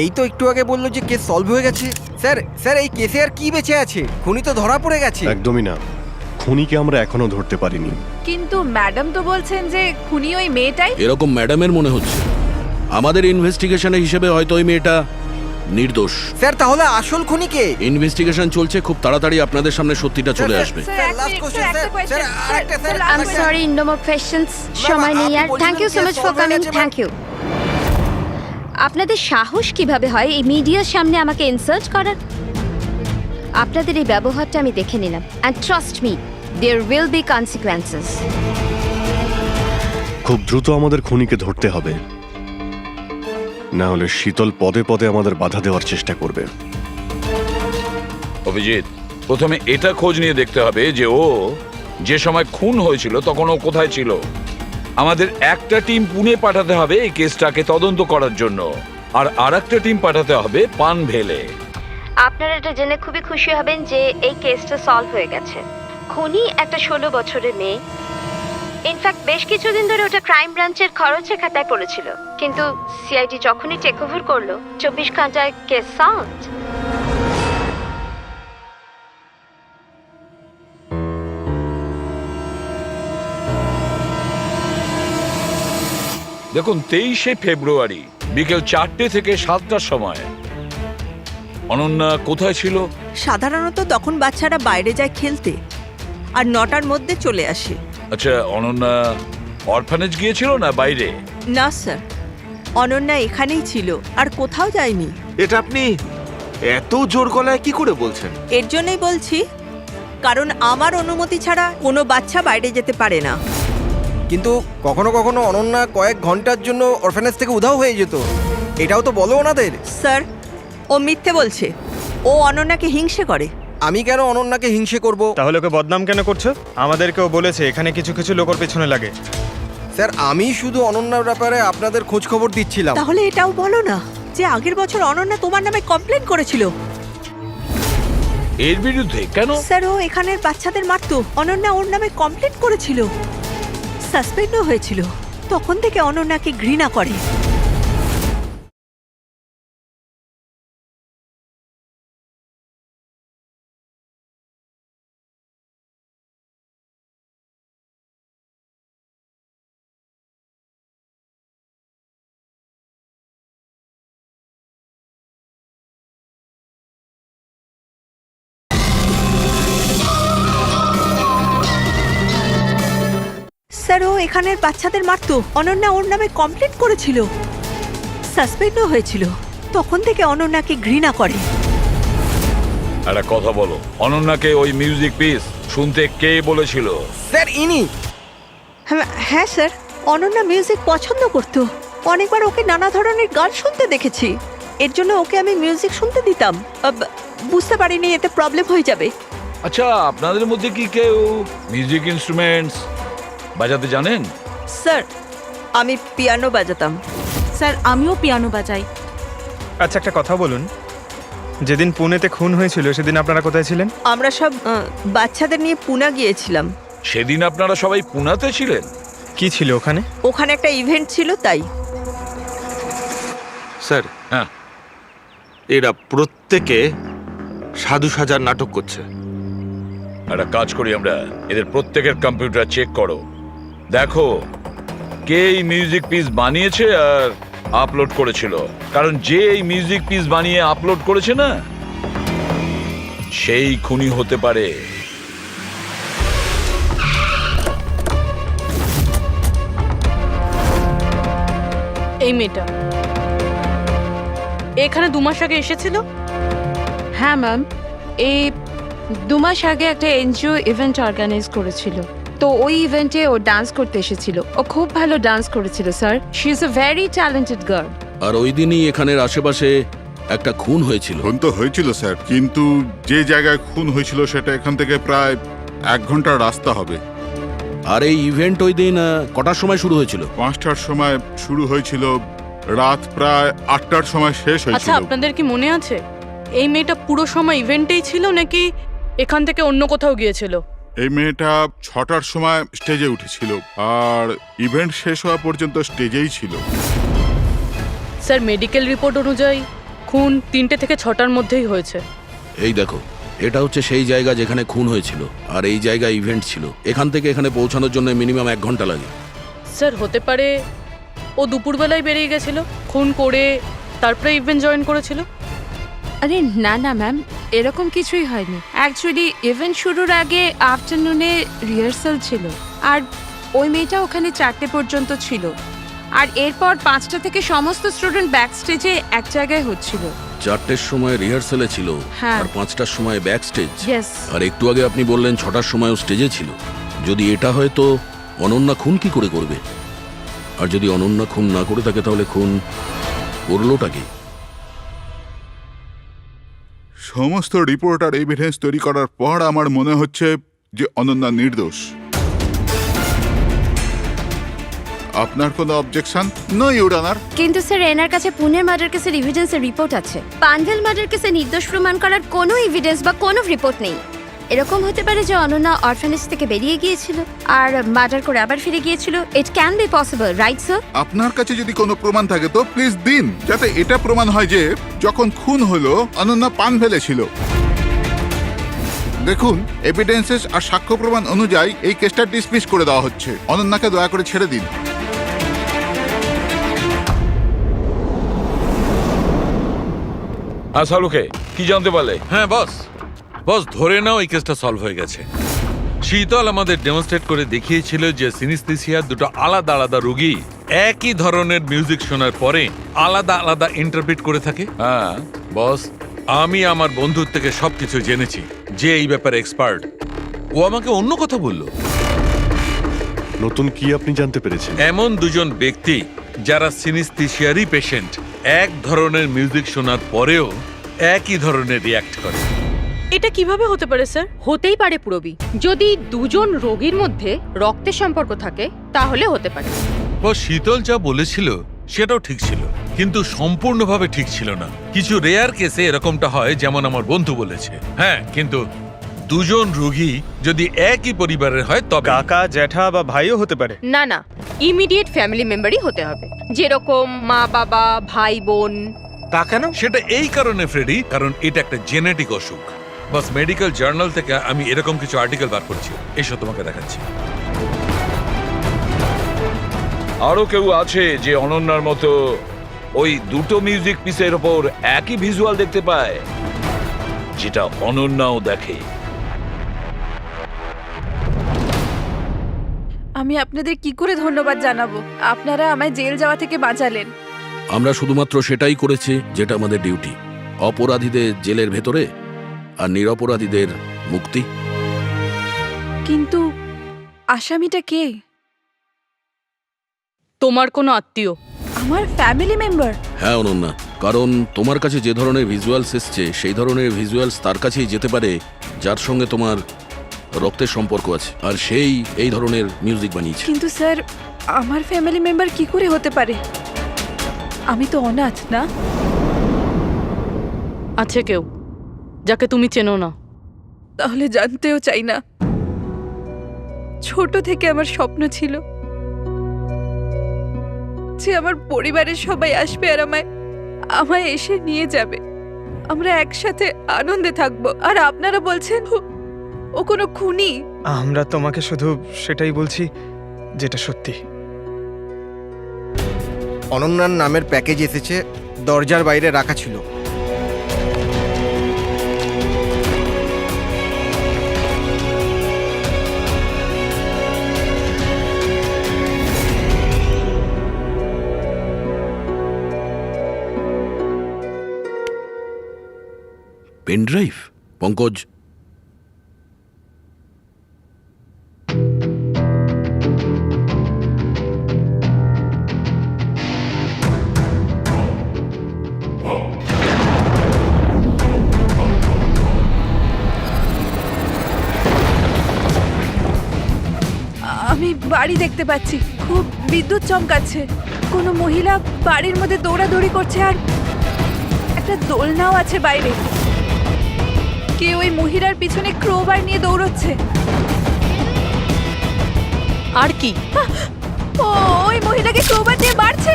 এই তো একটু আগে বললো যে কেস সলভ হয়ে গেছে। স্যার, এই কেসে আর কি বেঁচে আছে? খুনি তো ধরা পড়ে গেছে। একদমই না, খুনিকে আমরা এখনো ধরতে পারিনি। কিন্তু ম্যাডাম তো বলছেন যে খুনি ওই মেয়েটাই। এরকম ম্যাডামের মনে হচ্ছে। আমাদের ইনভেস্টিগেশনের হিসেবে হয়তো ওই মেয়েটা নির্দোষ। স্যার, তাহলে আসল খুনি কে? ইনভেস্টিগেশন চলছে, খুব তাড়াতাড়ি আপনাদের সামনে সত্যিটা চলে আসবে। I am sorry, no more questions. সময় নেই আর। Thank you so much for coming. Thank you. আপনাদের সাহস কিভাবে হয় এই মিডিয়ার সামনে আমাকে ইনসাল্ট করার? আপনাদের এই ব্যবহারটা আমি দেখে নিলাম, and trust me, there will be consequences. খুব দ্রুত আমাদের খুনিকে ধরতে হবে, না হলে শীতল পদে পদে আমাদের বাধা দেওয়ার চেষ্টা করবে। অভিজিৎ, প্রথমে এটা খোঁজ নিয়ে দেখতে হবে যে ও যে সময় খুন হয়েছিল তখন ও কোথায় ছিল? আমাদের একটা টিম পুনে পাঠাতে হবে এই কেসটাকে তদন্ত করার জন্য, আর আরেকটা টিম পাঠাতে হবে পানভেলে। আপনারা এটা জেনে খুবই খুশি হবেন যে এই কেসটা সলভ হয়ে গেছে। খুনি একটা 16 বছরের মেয়ে। ইনফ্যাক্ট বেশ কিছুদিন ধরে ওটা ক্রাইম ব্রাঞ্চের খরচের খাতায় পড়েছিল, কিন্তু সিআইডি যখনই টেক ওভার করলো 24 ঘন্টায় কেস সলভড। দেখুন 23শে ফেব্রুয়ারি বিকেল 4টে থেকে 7টার সময় অনন্যা কোথায় ছিল? সাধারণত তখন বাচ্চারা বাইরে যায় খেলতে, আর 9টার মধ্যে চলে আসে। আচ্ছা, অনন্যা অরফানেজ গিয়েছিল না বাইরে? না স্যার, অনন্যা এখানেই ছিল আর কোথাও যায়নি। এটা আপনি এত জোর গলায় কি করে বলছেন? এর জন্যই বলছি, কারণ আমার অনুমতি ছাড়া কোনো বাচ্চা বাইরে যেতে পারে না। কিন্তু কখনো কখনো অনন্যা কয়েক ঘন্টার জন্য অরফানেজ থেকে উধাও হয়ে যেত, এটাও তো বলো ওনাদের। স্যার, ও মিথ্যে বলছে। ও অনন্যাকে হিংসে করে। আমি কেন অনন্যাকে হিংসে করব? তাহলে ওকে বদনাম কেন করছো? আমাদেরকেও বলেছে এখানে কিছু কিছু লোকের পেছনে লাগে। স্যার, আমি শুধু অনন্যার ব্যাপারে আপনাদের খোঁজ খবর দিচ্ছিলাম। তাহলে এটাও বলো না যে আগের বছর অনন্যা তোমার নামে কমপ্লেন করেছিল। এর বিরুদ্ধে কেন? স্যার, ও এখানের বাচ্চাদের মারতো। অনন্যা ওর নামে কমপ্লেন করেছিল, সাসপেন্ডও হয়েছিল। তখন থেকে অনন্যাকে ঘৃণা করে। স্যার, ও এখানের বাচ্চাদের মারতো। অনন্যা ওর নামে কমপ্লেন করেছিল, সাসপেন্ডও হয়েছিল। তখন থেকে অনন্যাকে ঘৃণা করে। একটা কথা বলো, অনন্যাকে ওই মিউজিক পিস শুনতে কে বলেছিল? স্যার, ইনি। হ্যাঁ স্যার, অনন্যা মিউজিক পছন্দ করতো। অনেকবার ওকে নানা ধরনের গান শুনতে দেখেছি। এর জন্য ওকে আমি মিউজিক শুনতে দিতাম। বুঝতে পারিনি এতে প্রবলেম হয়ে যাবে। আচ্ছা, আপনাদের মধ্যে কি কেউ মিউজিক ইনস্ট্রুমেন্টস বাজাতে জানেন? স্যার, আমি পিয়ানো বাজাতাম। স্যার, আমিও পিয়ানো বাজাই। আচ্ছা, একটা কথা বলুন, যেদিন পুনেতে খুন হয়েছিল সেদিন আপনারা কোথায় ছিলেন? আমরা সব বাচ্চাদের নিয়ে পুনা গিয়েছিলাম। সেদিন আপনারা সবাই পুনাতে ছিলেন? কি ছিল ওখানে? ওখানে একটা ইভেন্ট ছিল, তাই। স্যার, হ্যাঁ, এরা প্রত্যেকে সাধু সাজার নাটক করছে। একটা কাজ করি আমরা, এদের প্রত্যেকের কম্পিউটার চেক করো, দেখো কে এই মিউজিক পিস বানিয়েছে আর আপলোড করেছিল। কারণ যে এই মিউজিক পিস বানিয়ে আপলোড করেছে না, সেই খুনি হতে পারে। এই মেয়েটা এখানে 2 মাস আগে এসেছিল। হ্যাঁ ম্যাম, এই 2 মাস আগে একটা এনজিও ইভেন্ট অর্গানাইজ করেছিল, তো ওই ইভেন্টে ও ডান্স করতে এসেছিল। ও খুব ভালো ডান্স করেছিল sir. She is a very talented girl. আর ওই দিনই এখানের আশেপাশে একটা খুন হয়েছিল। খুন তো হয়েছিল স্যার, কিন্তু যে জায়গায় খুন হয়েছিল সেটা এখান থেকে প্রায় 1 ঘন্টার রাস্তা হবে। আর এই ইভেন্ট ওই দিন কটার সময় শুরু হয়েছিল? 5টার সময় শুরু হয়েছিল, রাত প্রায় 8টার সময় শেষ আচ্ছা, হয়েছিল। আপনাদের কি মনে আছে এই মেয়েটা পুরো সময় ইভেন্টেই ছিল নাকি এখান থেকে অন্য কোথাও গিয়েছিল? এই মেয়েটা 6টার সময় স্টেজে উঠেছিল, আর ইভেন্ট শেষ হওয়া পর্যন্ত স্টেজেই ছিল। স্যার, মেডিকেল রিপোর্ট অনুযায়ী খুন 3টে থেকে 6টার মধ্যেই হয়েছে। এই দেখো, এটা হচ্ছে সেই জায়গা যেখানে খুন হয়েছিল, আর এই জায়গায় ইভেন্ট ছিল। এখান থেকে এখানে পৌঁছানোর জন্য মিনিমাম 1 ঘন্টা লাগে। স্যার, হতে পারে ও দুপুরবেলায় বেরিয়ে গেছিল, খুন করে তারপরে ইভেন্ট জয়েন করেছিল। আরে না না ম্যাম, এরকম কিছুই হয়নি। অ্যাকচুয়ালি ইভেন্ট শুরুর আগে আফটারনুনে রিহার্সাল ছিল, আর ওই মেয়েটা ওখানে 4টে পর্যন্ত ছিল, আর এরপর 5টা থেকে সমস্ত স্টুডেন্ট ব্যাক স্টেজে এক জায়গায় হচ্ছিল। 4টের সময় রিহার্সালে ছিল, হ্যাঁ। আর 5টার সময় ব্যাক স্টেজ। ইয়েস। আর একটু আগে আপনি বললেন 6টার সময়ও স্টেজে ছিল। যদি এটা হয় তো অনন্যা খুন কি করে করবে? আর যদি অনন্যা খুন না করে থাকে তাহলে খুন করলোটা কি? সমস্ত রিপোর্ট আর এভিডেন্স তৈরি করার পর আমার মনে হচ্ছে যে অনন্যা নির্দোষ। আপনার কোনো অবজেকশন? No your honour. কিন্তু স্যার এনার কাছে পুনের মার্ডার কেসের এভিডেন্সের রিপোর্ট আছে। পানভেল মার্ডার কেসে নির্দোষ প্রমাণ করার কোনো এভিডেন্স বা কোনো রিপোর্ট নেই। এরকম হতে পারে যে অনন্যা অরফানেজ থেকে বেরিয়ে গিয়েছিল আর মার্ডার করে আবার ফিরে গিয়েছিল। It can be possible, right sir? আপনার কাছে যদি কোনো প্রমাণ থাকে তো প্লিজ দিন, যাতে এটা প্রমাণ হয় যে যখন খুন হলো অনন্যা পানভেলে ছিল। দেখুন, এভিডেন্সেস আর সাক্ষ্য প্রমাণ অনুযায়ী এই কেসটা ডিসমিস করে দেওয়া হচ্ছে। অনন্যাকে দয়া করে ছেড়ে দিন। শাহরুখে কি জানতে পারলে? হ্যাঁ বস, ধরে নাও এই কেসটা সলভ হয়ে গেছে। শীতল আমাদের ডেমনস্ট্রেট করে দেখিয়েছিল যে সিনিস্থেসিয়ার দুটো আলাদা আলাদা রোগী একই ধরনের মিউজিক শোনার পরে আলাদা আলাদা ইন্টারপ্রিট করে থাকে। হ্যাঁ বস, আমি আমার বন্ধুর থেকে সবকিছু জেনেছি, যে এই ব্যাপারে এক্সপার্ট। ও আমাকে অন্য কথা বললো। নতুন কি আপনি জানতে পেরেছেন? এমন দুজন ব্যক্তি যারা সিনিস্থেসিয়ারই পেশেন্ট, এক ধরনের মিউজিক শোনার পরেও একই ধরনের রিয়াক্ট করে। এটা কিভাবে হতে পারে স্যার? হতেই পারে পুরবি, যদি দুজন রোগীর মধ্যে রক্তের সম্পর্ক থাকে তাহলে হতে পারে। ও শীতল যা বলেছিল সেটাও ঠিক ছিল, কিন্তু সম্পূর্ণভাবে ঠিক ছিল না। কিছু রেয়ার কেসে এরকমটা হয়, যেমন আমার বন্ধু বলেছে। হ্যাঁ, কিন্তু দুজন রোগী যদি একই পরিবারের হয় তবে। কাকা, জ্যাঠা বা ভাইও হতে পারে। না না, ইমিডিয়েট ফ্যামিলি মেম্বারই হতে হবে, যেরকম মা বাবা, ভাই বোন। তা কেন? সেটা এই কারণে ফ্রেডি, কারণ এটা একটা জেনেটিক অসুখ। বাস মেডিকেল জার্নাল থেকে আমি এরকম কিছু আর্টিকেল বার করছি, এসো তোমাকে দেখাচ্ছি। আরো কেউ আছে যে অনন্যার মতো ওই দুটো মিউজিক পিসের ওপর একই ভিজুয়াল দেখতে পায়, যেটা অনন্যাও দেখে? আমি আপনাদের কি করে ধন্যবাদ জানাবো? আপনারা আমায় জেল যাওয়া থেকে বাঁচালেন। আমরা শুধুমাত্র সেটাই করেছি যেটা আমাদের ডিউটি, অপরাধীদের জেলের ভেতরে আর নিরপরাধীদের মুক্তি। কিন্তু আসামিটা কে? তোমার কোনো আত্মীয়। আমার ফ্যামিলি মেম্বার? হ্যাঁ অনন্যা, কারণ তোমার কাছে যে ধরনের ভিজুয়ালস এসছে সেই ধরনের ভিজুয়ালস তার কাছেই যেতে পারে যার সঙ্গে তোমার রক্তের সম্পর্ক আছে, আর সেই এই ধরনের মিউজিক বানিয়েছে। কিন্তু স্যার, আমার ফ্যামিলি মেম্বার কি করে হতে পারে? আমি তো অনাথ না। আছে কেউ যাকে তুমি চেনো না? তাহলে জানতেও চাই না। ছোট থেকে আমার স্বপ্ন ছিল যে আমার পরিবারের সবাই আসবে আর আমায় এসে নিয়ে যাবে, আমরা একসাথে আনন্দে থাকবো। আর আপনারা বলছেন ও কোনো খুনি? আমরা তোমাকে শুধু সেটাই বলছি যেটা সত্যি। অনন্যার নামের প্যাকেজ এসেছে, দরজার বাইরে রাখা ছিল। Pen drive? পঙ্কজ, আমি বাড়ি দেখতে পাচ্ছি, খুব বিদ্যুৎ চমকাচ্ছে। কোনো মহিলা বাড়ির মধ্যে দৌড়াদৌড়ি করছে আর একটা দোলনাও আছে বাইরে। কেউ ওই মহিলার পিছনে ক্রোবার নিয়ে দৌড়চ্ছে। আর কি? ওই মহিলাকে ক্রোবার দিয়ে মারছে।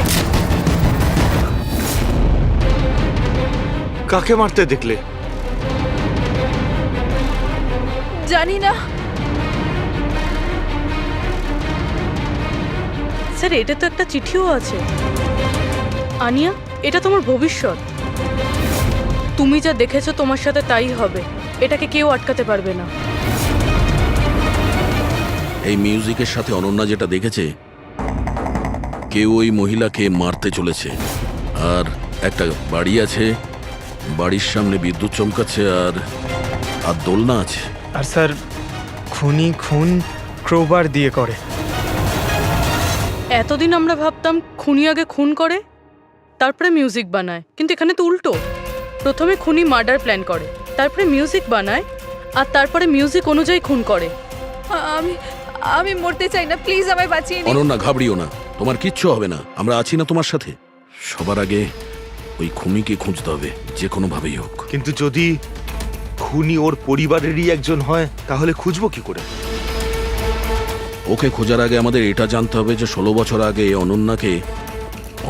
কাকে মারতে দেখলে? জানি না স্যার, এটা তো একটা চিঠিও আছে। আনিয়া, এটা তোমার ভবিষ্যৎ। তুমি যা দেখেছো তোমার সাথে তাই হবে, এটাকে কেউ আটকাতে পারবে না। এই মিউজিকের সাথে অনন্যা যেটা দেখেছে, কেউ ওই মহিলাকে মারতে চলেছে। আর একটা বাড়ি আছে, বাড়ির সামনে বিদ্যুৎ চমকাচ্ছে আর আর দোলনা আছে। আর স্যার, খুনি খুন ক্রোবার দিয়ে করে। এতদিন আমরা ভাবতাম খুনি আগে খুন করে তারপরে মিউজিক বানায়, কিন্তু এখানে তো উল্টো। প্রথমে খুনি মার্ডার প্ল্যান করে, তারপরে মিউজিক বানায়, আর তারপরে মিউজিক অনুযায়ী খুন করে। আমি আমি মরতে চাই না, প্লিজ আমায় বাঁচিয়ে নিন। অনন্যা ঘাবড়িও না, তোমার কিচ্ছু হবে না, আমরা আছি না তোমার সাথে। সবার আগে ওই খুনিকে খুঁজতে হবে, যে কোনো ভাবেই হোক। কিন্তু যদি খুনি ওর পরিবারেরই একজন হয় তাহলে খুঁজবো কি করে? ওকে খোঁজার আগে আমাদের এটা জানতে হবে যে 16 বছর আগে অনন্যাকে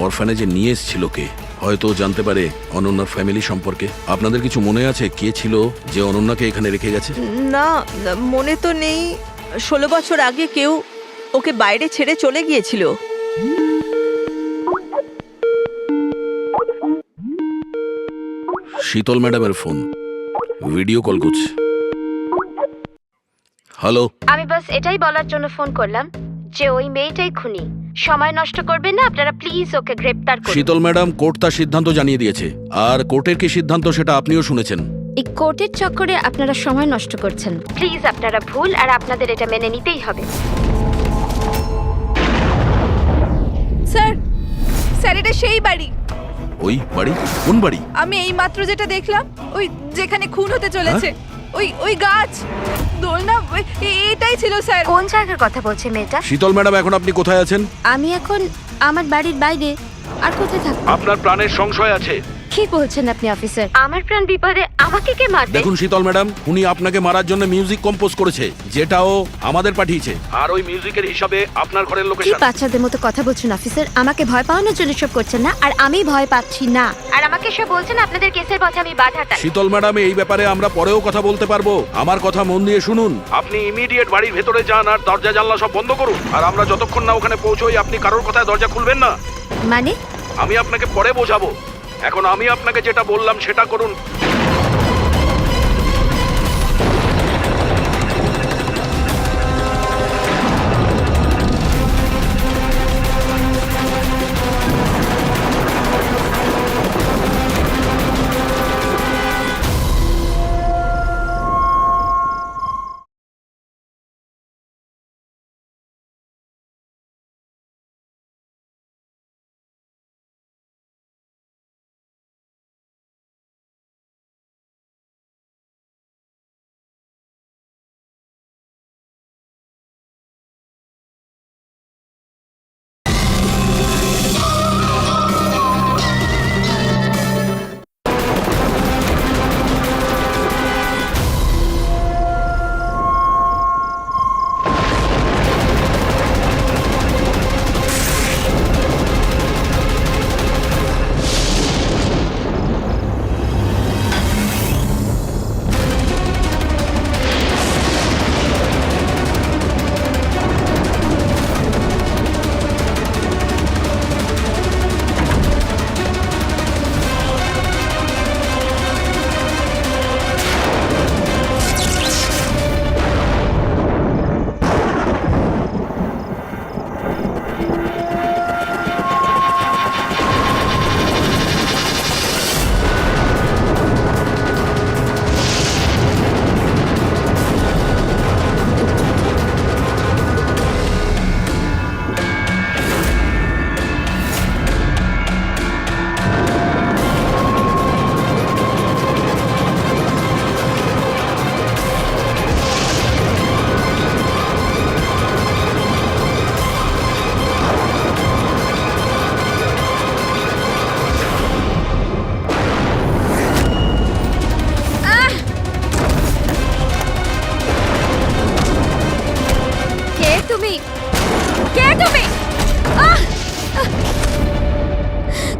অরফানেজে নিয়ে এসেছিল কে। হয়তো জানতে পারে অনন্যার ফ্যামিলি সম্পর্কে। আপনাদের কিছু মনে আছে কে ছিল যে অনন্যাকে এখানে রেখে গেছে? না, মনে তো নেই। 16 বছর আগে কেউ ওকে বাইরে ছেড়ে চলে গিয়েছিল। শীতল ম্যাডামের ফোন, ভিডিও কল করছে। হ্যালো, আমি বাস এটাই বলার জন্য ফোন করলাম যে ওই মেয়েটাই খুনি। সময় নষ্ট করবেন না আপনারা, প্লিজ ওকে গ্রেপ্তার করুন। শীতল ম্যাডাম, কোর্ট তার সিদ্ধান্ত জানিয়ে দিয়েছে। আর কোর্টের কি সিদ্ধান্ত সেটা আপনিও শুনেছেন। এই কোর্টের চক্করে আপনারা সময় নষ্ট করছেন। প্লিজ আপনারা ভুল, আর আপনাদের এটা মেনে নিতেই হবে। স্যার, স্যার এটা সেই বাড়ি। ওই বাড়ি? কোন বাড়ি? আমি এই মাত্র যেটা দেখলাম, ওই যেখানে খুন হতে চলেছে, ওই ওই গাছ, দোলনা, এটাই ছিল স্যার। কোন জায়গার কথা বলছে মেয়েটা? শীতল ম্যাডাম, এখন আপনি কোথায় আছেন? আমি এখন আমার বাড়ির বাইরে। আর কোথায় থাকবো? আপনার প্রাণের সংশয় আছে। কি বলছেন আপনি অফিসার? আমার প্রাণ বিপদে, আমাকে কে মারবে? দেখুন শীতল ম্যাডাম, উনি আপনাকে মারার জন্য মিউজিক কম্পোজ করেছে, যেটাও আমাদের পাঠিয়েছে। আর ওই মিউজিকের হিসাবে আপনার ঘরের কি লোকেশন। বাচ্চাদের মতো কথা বলছেন অফিসার? আমাকে ভয় পাওয়ানোর জন্য সব করছেন না, আর আমি ভয় পাচ্ছি না। আর আমাকে সব বলছেন আপনাদের কেসের পথে আমি বাধাটা। শীতল ম্যাডাম, এই ব্যাপারে আমরা পরেও কথা বলতে পারবো। আমার কথা মন দিয়ে শুনুন। আপনি ইমিডিয়েট বাড়ির ভেতরে যান আর দরজা জানলা সব বন্ধ করুন। আর আমরা যতক্ষণ না ওখানে পৌঁছই, আপনি কারোর কথায় দরজা খুলবেন না। মানে? আমি আপনাকে পরে বোঝাবো। এখন আমি আপনাকে যেটা বললাম সেটা করুন।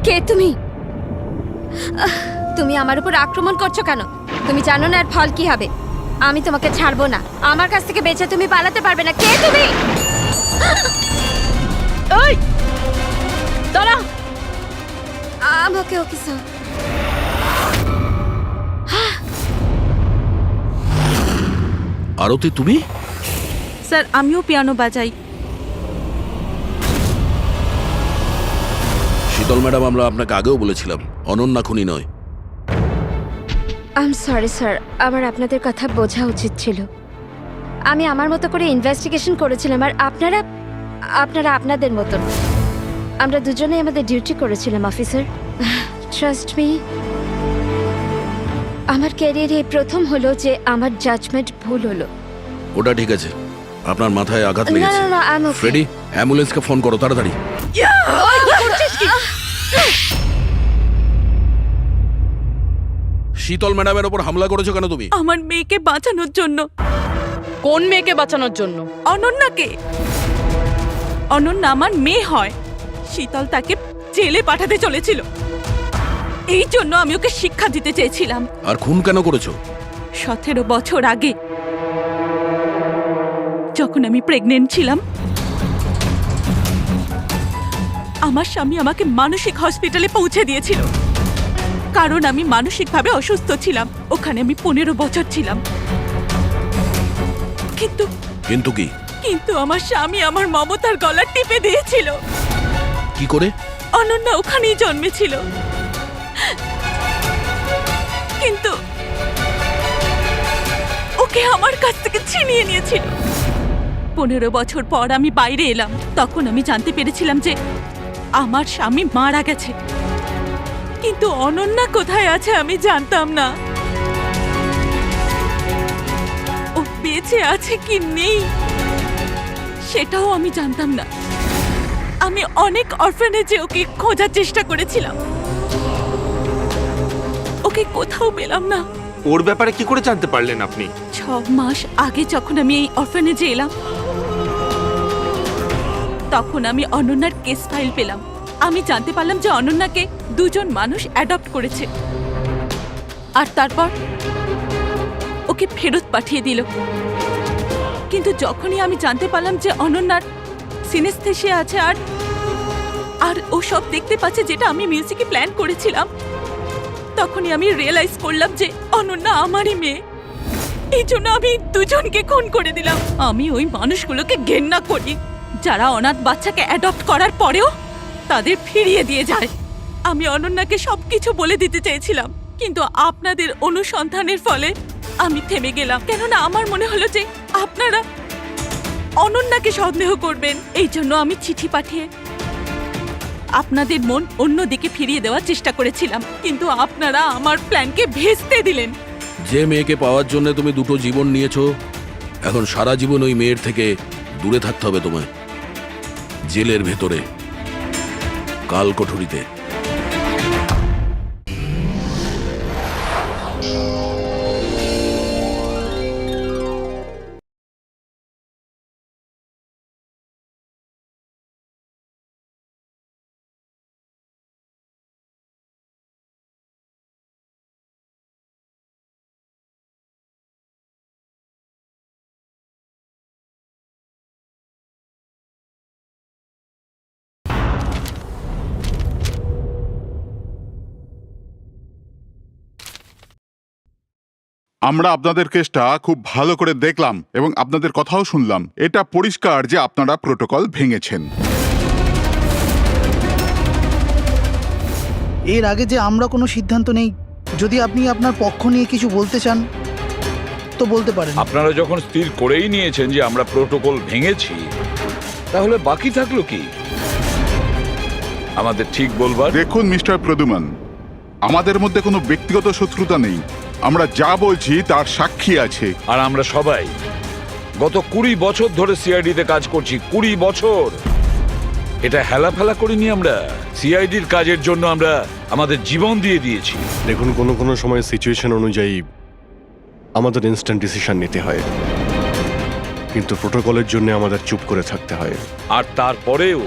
কে তুমি? তুমি আমার উপর আক্রমণ করছো কেন? তুমি জানো না এর ফল কি হবে? আমি তোমাকে ছাড়বো না। আমার কাছ থেকে বেঁচে তুমি পালাতে পারবে না। কে তুমি? এই দাঁড়া। আমাকে ওকে স্যার। আরতি, তুমি? স্যার, আমিও পিয়ানো বাজাই। শীতল ম্যাডাম, আমরা আপনাকে আগেও বলেছিলাম অনন্যা খুনি নয়। আই এম সরি স্যার, আমার আপনাদের কথা বোঝা উচিত ছিল। আমি আমার মতো করে ইনভেস্টিগেশন করেছিলাম, আর আপনারা আপনাদের মতন। আমরা দুজনেই আমাদের ডিউটি করেছিলাম অফিসার। ট্রাস্ট মি, আমার ক্যারিয়ারে প্রথম হলো যে আমার জাজমেন্ট ভুল হলো। ওটা ঠিক আছে, আপনার মাথায় আঘাত না লেগেছে না না আমি ফ্রেডি অ্যাম্বুলেন্সকে ফোন করো তাড়াতাড়ি। শীতল ম্যাডামের ওপর হামলা করেছো কেন তুমি? আমার মেয়েকে বাঁচানোর জন্য। কোন মেয়েকে বাঁচানোর জন্য? অনন্যাকে। অনন্যা আমার মেয়ে হয়। শীতল তাকে জেলে পাঠাতে চলেছিল, এই জন্য আমি ওকে শিক্ষা দিতে চেয়েছিলাম। আর খুন কেন করেছো? 17 বছর আগে যখন আমি প্রেগনেন্ট ছিলাম, আমার স্বামী আমাকে মানসিক হসপিটালে পৌঁছে দিয়েছিল, কারণ আমি মানসিকভাবে অসুস্থ ছিলাম। ওখানে আমি 15 বছর ছিলাম। কিন্তু কিন্তু কি? কিন্তু আমার স্বামী আমার মমতার গলা টিপে দিয়েছিল। কি করে? অনন্যা ওখানেই জন্মেছিল, কিন্তু ওকে আমার কাছ থেকে ছিনিয়ে নিয়েছিল। 15 বছর পর আমি বাইরে এলাম, তখন আমি জানতে পেরেছিলাম যে আমার স্বামী মারা গেছে, কিন্তু অনন্যা কোথায় আছে আমি জানতাম না। ও বেঁচে আছে কি নেই সেটাও আমি জানতাম না। আমি অনেক অরফানেজে ওকে খোঁজার চেষ্টা করেছিলাম, ওকে কোথাও পেলাম না। ওর ব্যাপারে কি করে জানতে পারলেন আপনি? 6 মাস আগে যখন আমি এই অরফানেজে এলাম, তখন আমি অনন্যার কেস ফাইল পেলাম। আমি জানতে পারলাম যে অনন্যাকে 2 জন মানুষ অ্যাডপ্ট করেছে, আর তারপর ওকে ফেরত পাঠিয়ে দিল। কিন্তু যখনই আমি জানতে পারলাম যে অনন্যার সিনেস্থেশিয়া আছে আর ও সব দেখতে পাচ্ছে যেটা আমি মিউজিকে প্ল্যান করেছিলাম, তখনই আমি রিয়েলাইজ করলাম যে অনন্যা আমারই মেয়ে। এই জন্য আমি 2 জনকে খুন করে দিলাম। আমি ওই মানুষগুলোকে ঘেন্না করি যারা অনাথ বাচ্চাকে অ্যাডপ্ট করার পরেও তাদের ফিরিয়ে দিয়ে যায়। আমি অনন্যাকে সবকিছু বলে দিতে চেয়েছিলাম, কিন্তু আপনাদের অনুসন্ধানের ফলে আমি থেমে গেলাম, কেননা আমার মনে হলো যে আপনারা অনন্যাকে সন্দেহ করবেন। এই জন্য আমি চিঠি পাঠিয়ে আপনাদের মন অন্যদিকে ফিরিয়ে দেওয়ার চেষ্টা করেছিলাম, কিন্তু আপনারা আমার প্ল্যানকে ভেস্তে দিলেন। যে মেয়েকে পাওয়ার জন্য তুমি 2টো জীবন নিয়েছো, এখন সারা জীবন ওই মেয়ের থেকে দূরে থাকতে হবে তোমায়, জেলের ভেতরে, কাল কোঠরিতে। আমরা আপনাদের কেসটা খুব ভালো করে দেখলাম এবং আপনাদের কথাও শুনলাম। এটা পরিষ্কার যে আপনারা প্রোটোকল ভেঙেছেন। এর আগে যে আমরা কোনো সিদ্ধান্ত নেই, যদি আপনি আপনার পক্ষ নিয়ে কিছু বলতে চান তো বলতে পারেন। আপনারা যখন স্থির করেই নিয়েছেন যে আমরা প্রোটোকল ভেঙেছি, তাহলে বাকি থাকলো কি আমাদের ঠিক বলবার? দেখুন মিস্টার প্রদ্যুম্ন, আমাদের মধ্যে কোনো ব্যক্তিগত শত্রুতা নেই। আমরা যা বলছি তার সাক্ষী আছে। আর আমরা সবাই গত 20 বছর ধরে সিআইডিতে কাজ করছি। 20 বছর। এটা হেলাফেলা করিনি আমরা। সিআইডির কাজের জন্য আমরা আমাদের জীবন দিয়ে দিয়েছি। দেখুন, কোনো সময় সিচুয়েশন অনুযায়ী আমাদের ইনস্ট্যান্ট ডিসিশন নিতে হয়, কিন্তু প্রোটোকলের জন্য আমাদের চুপ করে থাকতে হয়। আর তারপরেও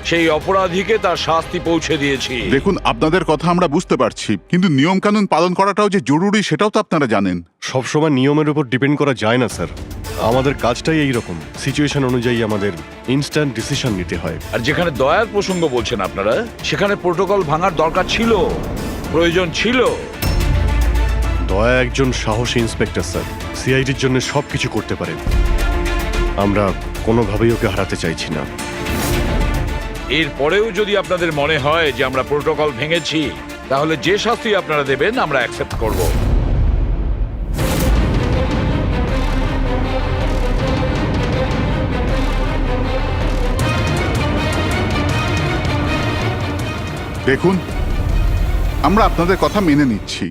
সেই অপরাধীকে তার শাস্তি পৌঁছে দিয়েছি। দেখুন, আপনাদের কথা আমরা বুঝতে পারছি, কিন্তু নিয়ম কানুন পালন করাটাও যে জরুরি সেটাও তো আপনারা জানেন। সবসময় নিয়মের উপর ডিপেন্ড করা যায় না স্যার। আমাদের কাজটাই এইরকম, সিচুয়েশন অনুযায়ী আমাদের ইনস্ট্যান্ট ডিসিশন নিতে হয়। আর যেখানে দয়ার প্রসঙ্গ বলছেন আপনারা, সেখানে প্রোটোকল ভাঙার দরকার ছিল, প্রয়োজন ছিল। দয়া একজন সাহসী ইন্সপেক্টর স্যার, সিআইডির জন্য সবকিছু করতে পারেন। আমরা কোনোভাবেই ওকে হারাতে চাইছি না। এরপরেও যদি আপনাদের মনে হয় যে আমরা প্রোটোকল ভেঙেছি, তাহলে যে শাস্তি আপনারা দেবেন আমরা অ্যাকসেপ্ট করব। দেখুন, আমরা আপনাদের কথা মেনে নিচ্ছি,